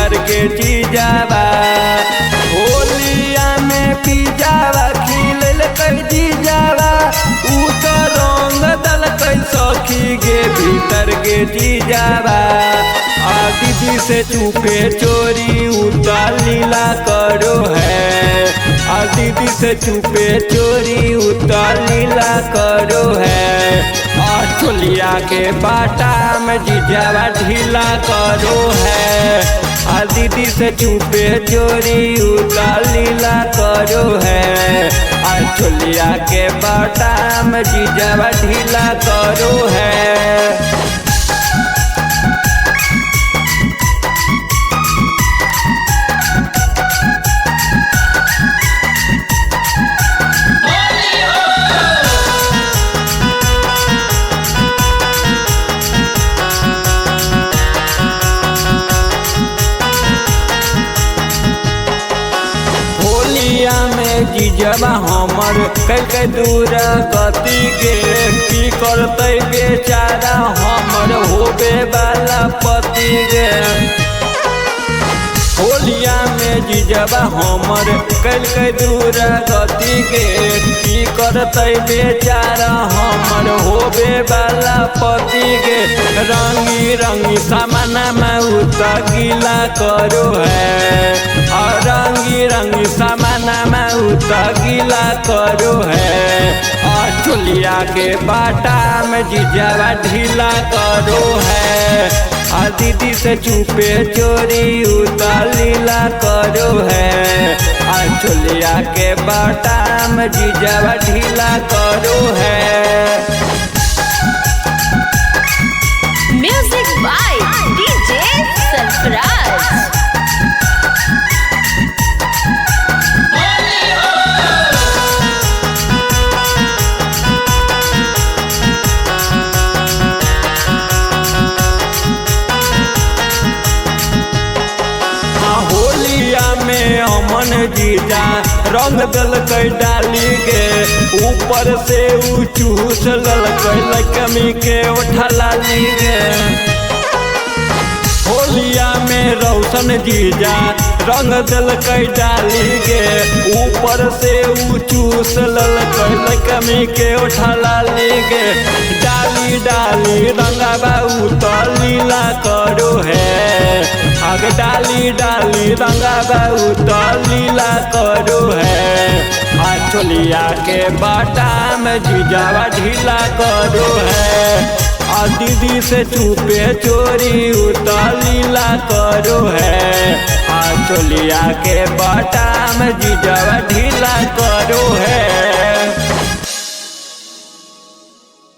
भीतर के चीजावा। होलिया में पिजावा खिलल कई जीजावा, ऊ तो रंग दल कई सखी गे भीतर के चीजावा। दीदी से चुपे चोरी उतर लीला करो है, दीदी से चुपे चोरी उतर लीला करो है। चोलिया के बाटा में जीजावा ढीला करो है, दीदी से चुपे चोरी उतर लीला करो है। चोलिया के बाटा में जीजावा ढीला करो है। जीजवा हमर कई दूर गति गे, की करते बेचारा हमर होबे वाला पति गे। होलिया में जीजवा हमर कई दूर गति गे, की करते बेचारा हमर होबे वाला पति गे। रंगी रंगी सामान में उतर गीला करो है, रंगी रंगी सामान में उतर गीला करो है। चोलिया के बाटा में जीजावा ढीला करो है, दीदी से चुपे चोरी उतर लीला करो है। चोलिया के बाटा में जीजावा ढीला करो है। Music by DJ Sarfaraz. Aman जीजा रंग दल कई डाली गे, ऊपर से चूस लल कमी के उठा लाली गे। होलिया में रोशन जीजा रंग दल कई डाली गे, ऊपर से चूस लल कमी के उठा लाली गे। डाली डाली रंगाबा उतर लीला करो है, डाली डाली रंगाबा उतर लीला करो है। चोलिया के बाटा में जीजावा ढीला करो है, दीदी से चुपे चोरी उतर लीला करो है। चोलिया के बाटा में जीजावा ढीला करो है।